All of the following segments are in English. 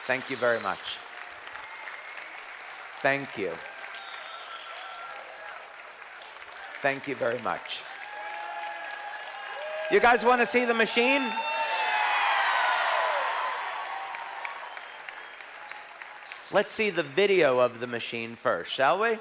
Thank you very much. Thank you. Thank you very much. You guys want to see the machine? Let's see the video of the machine first, shall we?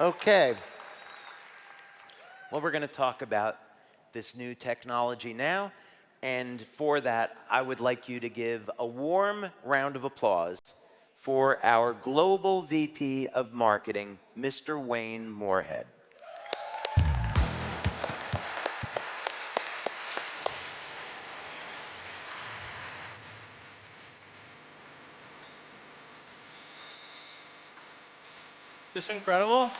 Okay. Well, we're going to talk about this new technology now. And for that, I would like you to give a warm round of applause for our Global VP of Marketing, Mr. Wayne Moorhead. This incredible?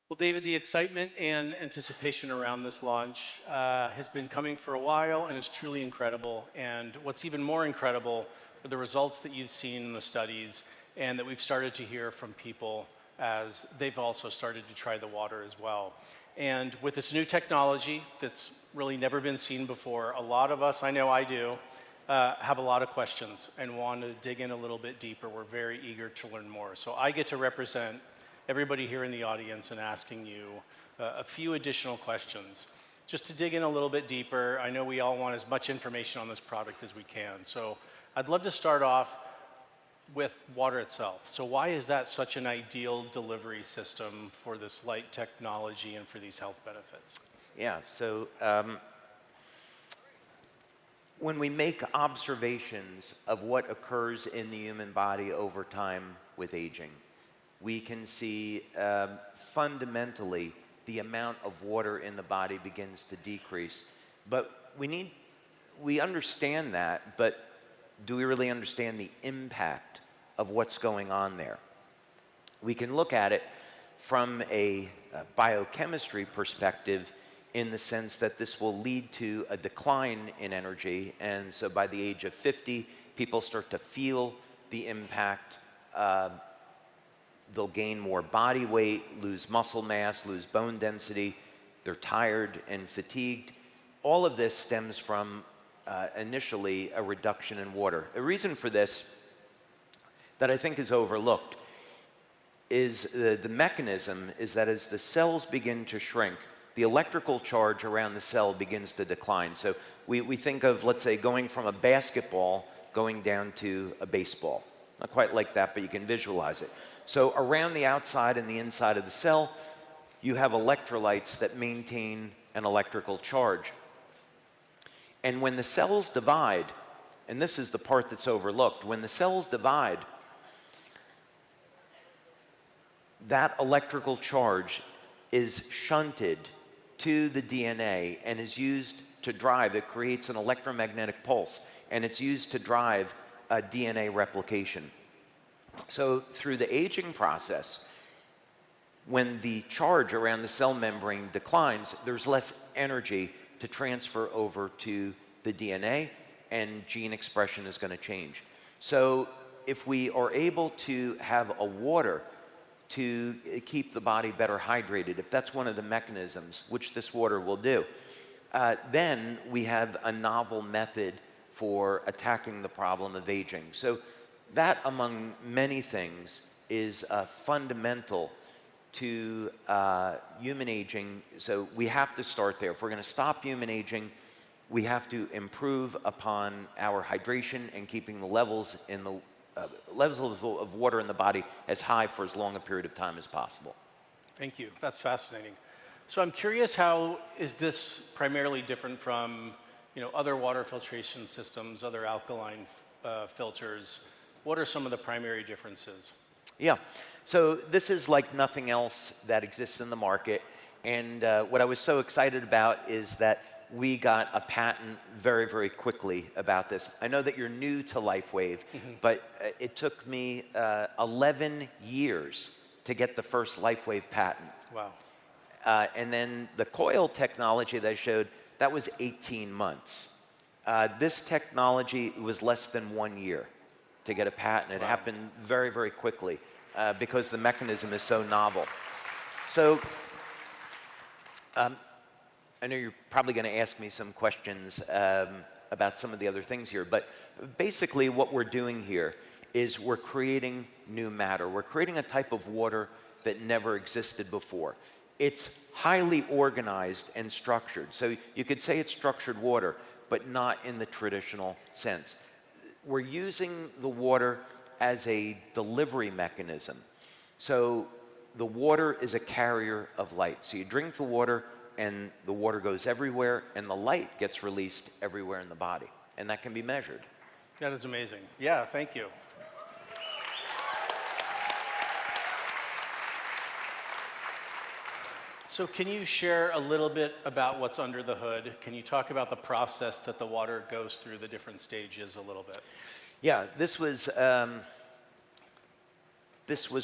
Well, David, the excitement and anticipation around this launch has been coming for a while, and it's truly incredible. And what's even more incredible are the results that you've seen in the studies and that we've started to hear from people as they've also started to try the water as well. And with this new technology that's really never been seen before, a lot of us, I know I do, have a lot of questions and want to dig in a little bit deeper. We're very eager to learn more. So I get to represent everybody here in the audience and asking you a few additional questions. Just to dig in a little bit deeper, I know we all want as much information on this product as we can. So I'd love to start off with water itself. So why is that such an ideal delivery system for this light technology and for these health benefits? Yeah, so when we make observations of what occurs in the human body over time with aging, we can see fundamentally the amount of water in the body begins to decrease. But we understand that, but do we really understand the impact of what's going on there? We can look at it from a biochemistry perspective in the sense that this will lead to a decline in energy. And so by the age of 50, people start to feel the impact. They'll gain more body weight, lose muscle mass, lose bone density. They're tired and fatigued. All of this stems from initially a reduction in water. A reason for this that I think is overlooked is the mechanism is that as the cells begin to shrink, the electrical charge around the cell begins to decline. So we think of, let's say, going from a basketball going down to a baseball. Not quite like that, but you can visualize it. So around the outside and the inside of the cell, you have electrolytes that maintain an electrical charge. And when the cells divide, and this is the part that's overlooked, when the cells divide, that electrical charge is shunted to the DNA and is used to drive, it creates an electromagnetic pulse, and it's used to drive DNA replication. So through the aging process, when the charge around the cell membrane declines, there's less energy to transfer over to the DNA, and gene expression is going to change. So if we are able to have a water to keep the body better hydrated, if that's one of the mechanisms, which this water will do, then we have a novel method for attacking the problem of aging. So that, among many things, is fundamental to human aging. So we have to start there. If we're going to stop human aging, we have to improve upon our hydration and keeping the levels of water in the body as high for as long a period of time as possible. Thank you. That's fascinating. So I'm curious, how is this primarily different from other water filtration systems, other alkaline filters? What are some of the primary differences? Yeah, so this is like nothing else that exists in the market. And what I was so excited about is that we got a patent very, very quickly about this. I know that you're new to LifeWave, but it took me 11 years to get the first LifeWave patent. Wow. And then the coil technology that I showed, that was 18 months. This technology was less than 1 year to get a patent. It happened very, very quickly because the mechanism is so novel. So I know you're probably going to ask me some questions about some of the other things here, but basically what we're doing here is we're creating new matter. We're creating a type of water that never existed before. It's highly organized and structured. So you could say it's structured water, but not in the traditional sense. We're using the water as a delivery mechanism. So the water is a carrier of light. So you drink the water, and the water goes everywhere, and the light gets released everywhere in the body. And that can be measured. That is amazing. Yeah, thank you. So can you share a little bit about what's under the hood? Can you talk about the process that the water goes through, the different stages, a little bit? Yeah, this was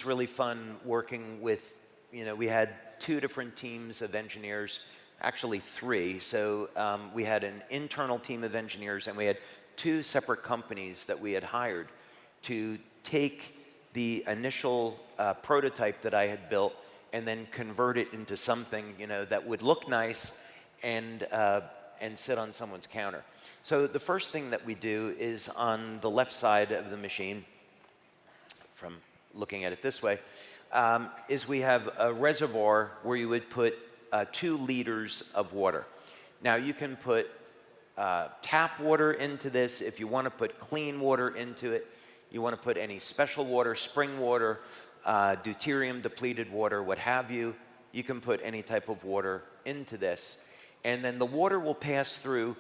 really fun working with, we had 2 different teams of engineers, actually 3. So we had an internal team of engineers, and we had 2 separate companies that we had hired to take the initial prototype that I had built and then convert it into something, that would look nice and sit on someone's counter. So the first thing that we do is on the left side of the machine, from looking at it this way, is we have a reservoir where you would put 2 liters of water. Now you can put tap water into this. If you want to put clean water into it, you want to put any special water, spring water, deuterium depleted water, what have you, you can put any type of water into this. And then the water will pass through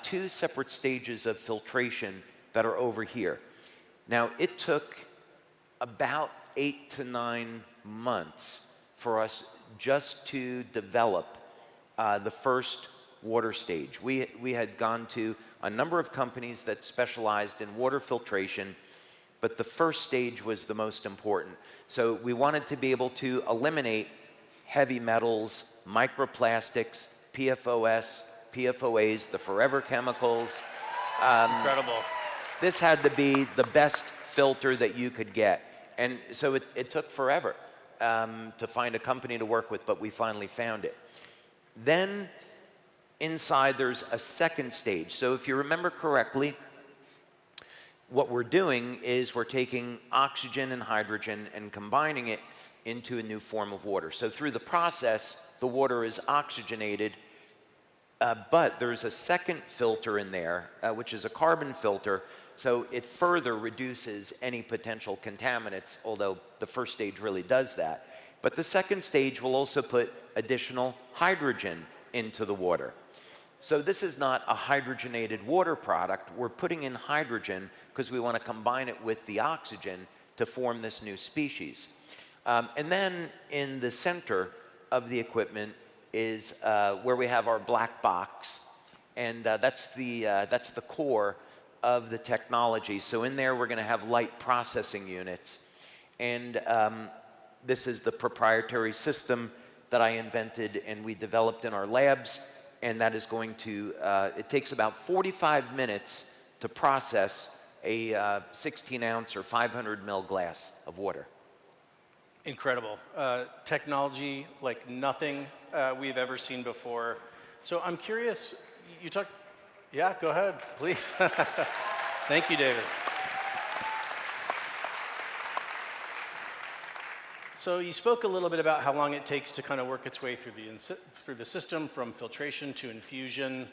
2 separate stages of filtration that are over here. Now it took about 8 to 9 months for us just to develop the first water stage. We had gone to a number of companies that specialized in water filtration, but the first stage was the most important. So we wanted to be able to eliminate heavy metals, microplastics, PFOS, PFOAs, the forever chemicals. Incredible. This had to be the best filter that you could get. And so it took forever to find a company to work with, but we finally found it. Then inside there's a second stage. So if you remember correctly, what we're doing is we're taking oxygen and hydrogen and combining it into a new form of water. So through the process, the water is oxygenated, but there's a second filter in there, which is a carbon filter, So it further reduces any potential contaminants, although the first stage really does that. But the second stage will also put additional hydrogen into the water. So this is not a hydrogenated water product. We're putting in hydrogen because we want to combine it with the oxygen to form this new species. And then in the center of the equipment is where we have our black box, and that's the core of the technology. So in there we're going to have light processing units, and this is the proprietary system that I invented and we developed in our labs, and that is going to, it takes about 45 minutes to process a 16-ounce or 500 ml glass of water. Incredible. Technology like nothing we've ever seen before. So I'm curious, you talk, yeah, go ahead, please. Thank you, David. So you spoke a little bit about how long it takes to kind of work its way through the system, from filtration to infusion.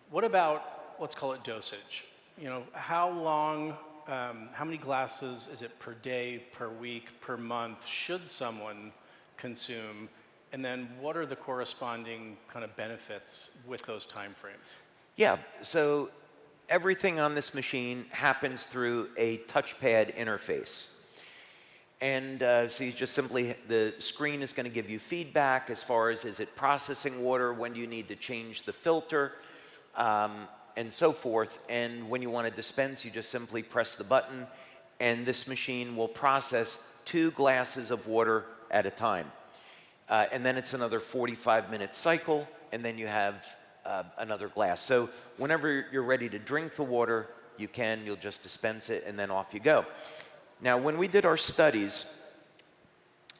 What about, let's call it dosage? You know, how long, how many glasses is it per day, per week, per month should someone consume? And then what are the corresponding kind of benefits with those time frames? Yeah, so everything on this machine happens through a touchpad interface. And so you just simply, the screen is going to give you feedback as far as, is it processing water, when do you need to change the filter, and so forth. And when you want to dispense, you just simply press the button, and this machine will process 2 glasses of water at a time. And then it's another 45-minute cycle, and then you have another glass. So whenever you're ready to drink the water, you'll just dispense it, and then off you go. Now, when we did our studies,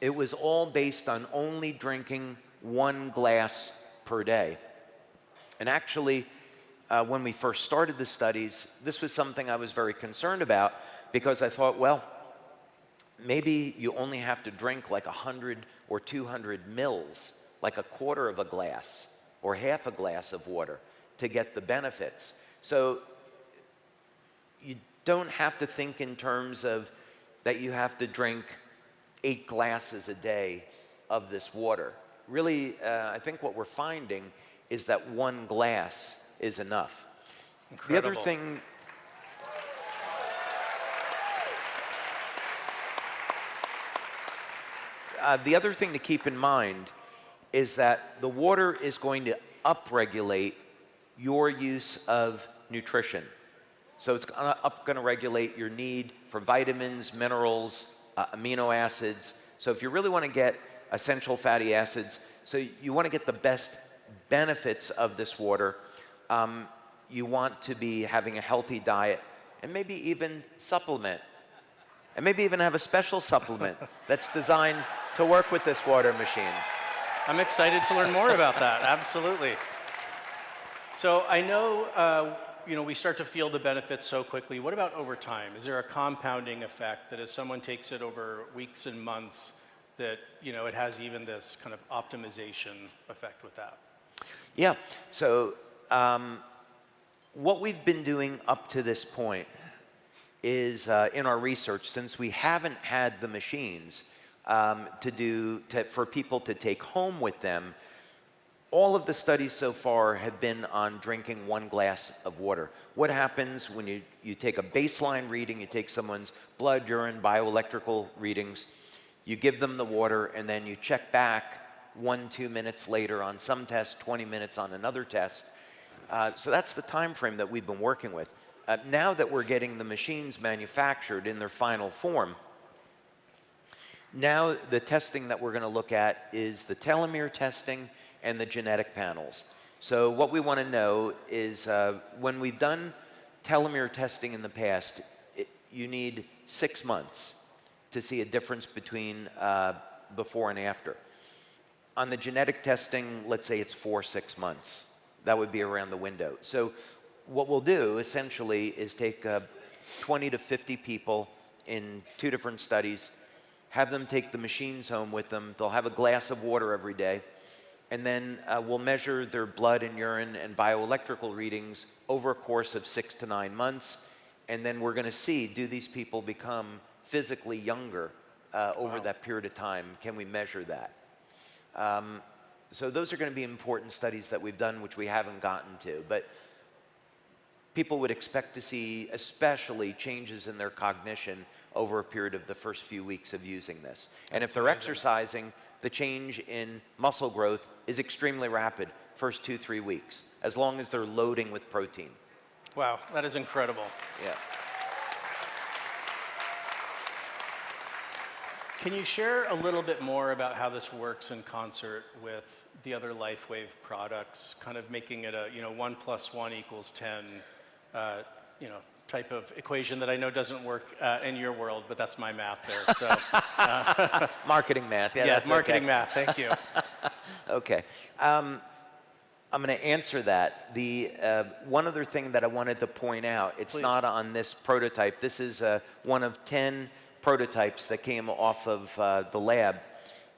it was all based on only drinking 1 glass per day. And actually, when we first started the studies, this was something I was very concerned about, because I thought, well, maybe you only have to drink like 100 or 200 mils, like a quarter of a glass or half a glass of water to get the benefits. So you don't have to think in terms of that you have to drink 8 glasses a day of this water. Really, I think what we're finding is that 1 glass is enough. Incredible. The other thing, to keep in mind is that the water is going to upregulate your use of nutrition. So it's going to regulate your need for vitamins, minerals, amino acids. So if you really want to get essential fatty acids, so you want to get the best benefits of this water, you want to be having a healthy diet, and maybe even supplement. And maybe even have a special supplement that's designed to work with this water machine. I'm excited to learn more about that, absolutely. So I know, we start to feel the benefits so quickly. What about over time? Is there a compounding effect that as someone takes it over weeks and months, that it has even this kind of optimization effect with that? Yeah, so what we've been doing up to this point is in our research, since we haven't had the machines for people to take home with them, all of the studies so far have been on drinking 1 glass of water. What happens when you take a baseline reading, you take someone's blood, urine, bioelectrical readings, you give them the water, and then you check back 1-2 minutes later on some test, 20 minutes on another test. So that's the time frame that we've been working with. Now that we're getting the machines manufactured in their final form, now the testing that we're going to look at is the telomere testing and the genetic panels. So what we want to know is when we've done telomere testing in the past, you need 6 months to see a difference between before and after. On the genetic testing, let's say it's 4-6 months. That would be around the window. So what we'll do essentially is take 20 to 50 people in 2 different studies, have them take the machines home with them. They'll have a glass of water every day. And then we'll measure their blood and urine and bioelectrical readings over a course of 6 to 9 months. And then we're going to see, do these people become physically younger over that period of time? Can we measure that? So those are going to be important studies that we've done, which we haven't gotten to. But people would expect to see especially changes in their cognition over a period of the first few weeks of using this. And if they're exercising, the change in muscle growth is extremely rapid, first 2-3 weeks, as long as they're loading with protein. Wow, that is incredible. Yeah. Can you share a little bit more about how this works in concert with the other LifeWave products, kind of making it a 1 + 1 = 10, type of equation that I know doesn't work in your world, but that's my math there. So Marketing math. Yeah, that's marketing okay. math. Thank you. Okay. I'm going to answer that. The one other thing that I wanted to point out, it's Please. not on this prototype. This is one of 10 prototypes that came off of the lab.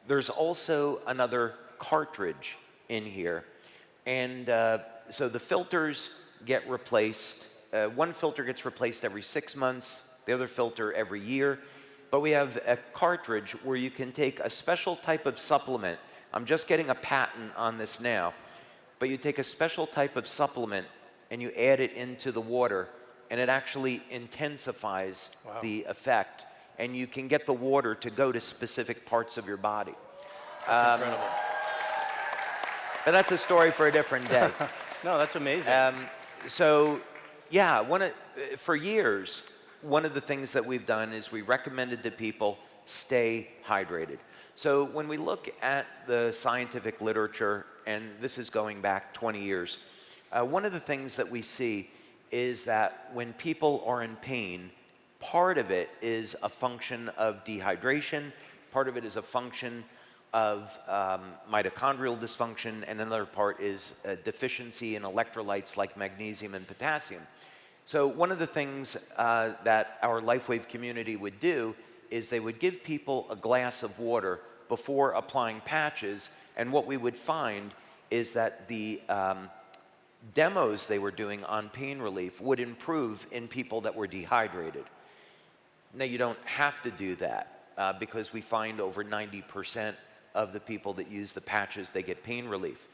There's also another cartridge in here. And so the filters get replaced. One filter gets replaced every 6 months, the other filter every year. But we have a cartridge where you can take a special type of supplement. I'm just getting a patent on this now. But you take a special type of supplement and you add it into the water, and it actually intensifies the effect. And you can get the water to go to specific parts of your body. That's incredible. But that's a story for a different day. No, that's amazing. So, yeah, for years, one of the things that we've done is we recommended to people stay hydrated. So when we look at the scientific literature, and this is going back 20 years, one of the things that we see is that when people are in pain, part of it is a function of dehydration, part of it is a function of mitochondrial dysfunction, and another part is a deficiency in electrolytes like magnesium and potassium. So one of the things that our LifeWave community would do is they would give people a glass of water before applying patches, and what we would find is that the demos they were doing on pain relief would improve in people that were dehydrated. Now, you don't have to do that because we find over 90% of the people that use the patches, they get pain relief.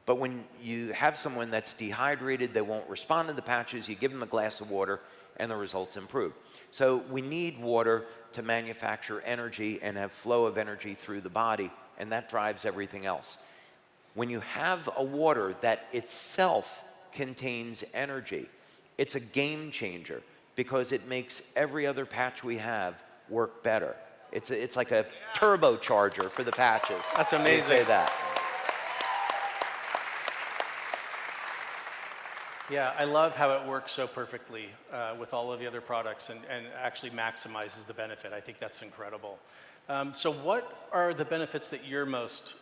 But when you have someone that's dehydrated, they won't respond to the patches, you give them a glass of water, and the results improve. So we need water to manufacture energy and have flow of energy through the body, and that drives everything else. When you have a water that itself contains energy, it's a game changer because it makes every other patch we have work better. It's like a turbocharger for the patches. That's amazing. I'd say that. Yeah, I love how it works so perfectly with all of the other products and actually maximizes the benefit. I think that's incredible. So what are the benefits that you're most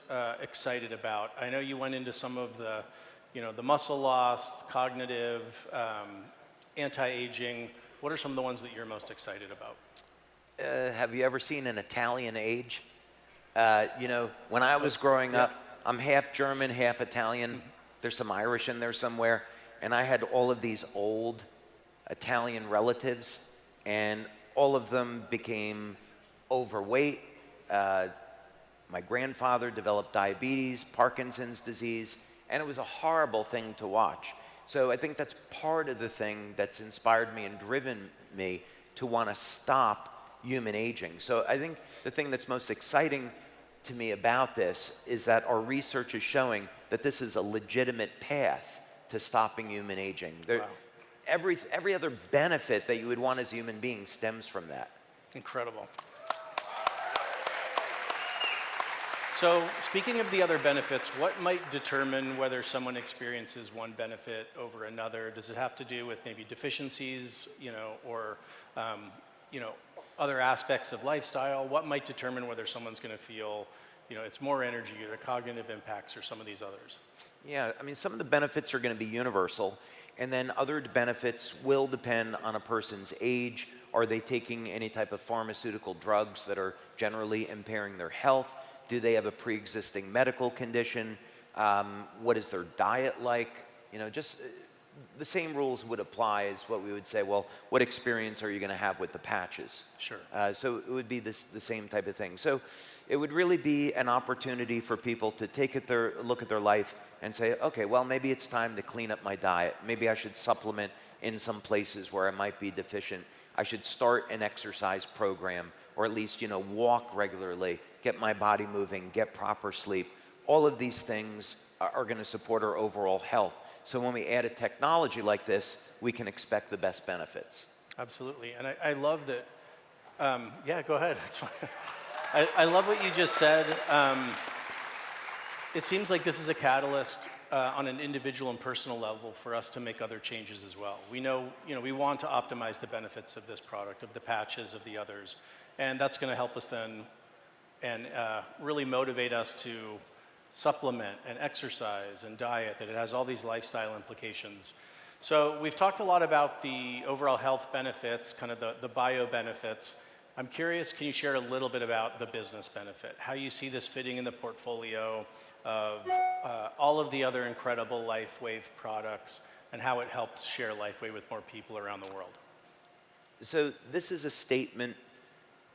excited about? I know you went into some of the, the muscle loss, cognitive, anti-aging. What are some of the ones that you're most excited about? Have you ever seen an Italian age? When I was growing up, I'm half German, half Italian. There's some Irish in there somewhere. And I had all of these old Italian relatives, and all of them became overweight. My grandfather developed diabetes, Parkinson's disease, and it was a horrible thing to watch. So I think that's part of the thing that's inspired me and driven me to want to stop human aging. So I think the thing that's most exciting to me about this is that our research is showing that this is a legitimate path to stopping human aging. Wow. Every other benefit that you would want as a human being stems from that. Incredible. So speaking of the other benefits, what might determine whether someone experiences one benefit over another? Does it have to do with maybe deficiencies, or other aspects of lifestyle? What might determine whether someone's going to feel, it's more energy or the cognitive impacts or some of these others? Yeah, I mean, some of the benefits are going to be universal, and then other benefits will depend on a person's age. Are they taking any type of pharmaceutical drugs that are generally impairing their health? Do they have a pre-existing medical condition? What is their diet like? Just the same rules would apply as what we would say, well, what experience are you going to have with the patches? Sure. So it would be the same type of thing. So it would really be an opportunity for people to look at their life and say, okay, well, maybe it's time to clean up my diet. Maybe I should supplement in some places where I might be deficient. I should start an exercise program, or at least, walk regularly, get my body moving, get proper sleep. All of these things are going to support our overall health. So when we add a technology like this, we can expect the best benefits. Absolutely. And I love that. Yeah, go ahead. That's fine. I love what you just said. It seems like this is a catalyst on an individual and personal level for us to make other changes as well. We know, we want to optimize the benefits of this product, of the patches, of the others. And that's going to help us then and really motivate us to supplement and exercise and diet, that it has all these lifestyle implications. So we've talked a lot about the overall health benefits, kind of the bio benefits. I'm curious, can you share a little bit about the business benefit? How you see this fitting in the portfolio of all of the other incredible LifeWave products, and how it helps share LifeWave with more people around the world? So this is a statement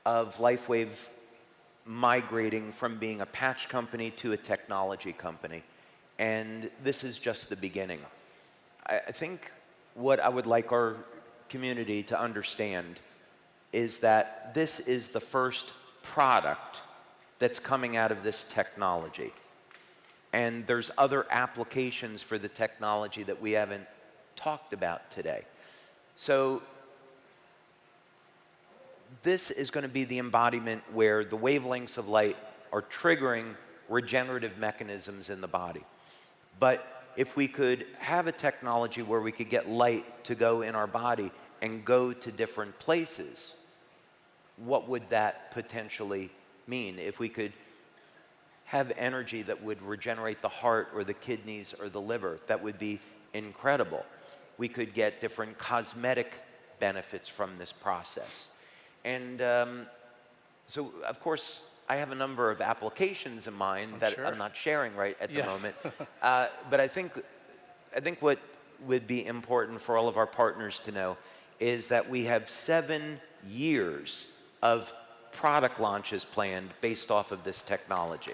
of LifeWave migrating from being a patch company to a technology company. And this is just the beginning. I think what I would like our community to understand is that this is the first product that's coming out of this technology. And there's other applications for the technology that we haven't talked about today. So this is going to be the embodiment where the wavelengths of light are triggering regenerative mechanisms in the body. But if we could have a technology where we could get light to go in our body and go to different places, what would that potentially mean? If we could have energy that would regenerate the heart or the kidneys or the liver, that would be incredible. We could get different cosmetic benefits from this process. And so, of course, I have a number of applications in mind that I'm not sharing right at the moment. But I think what would be important for all of our partners to know is that we have 7 years of product launches planned based off of this technology.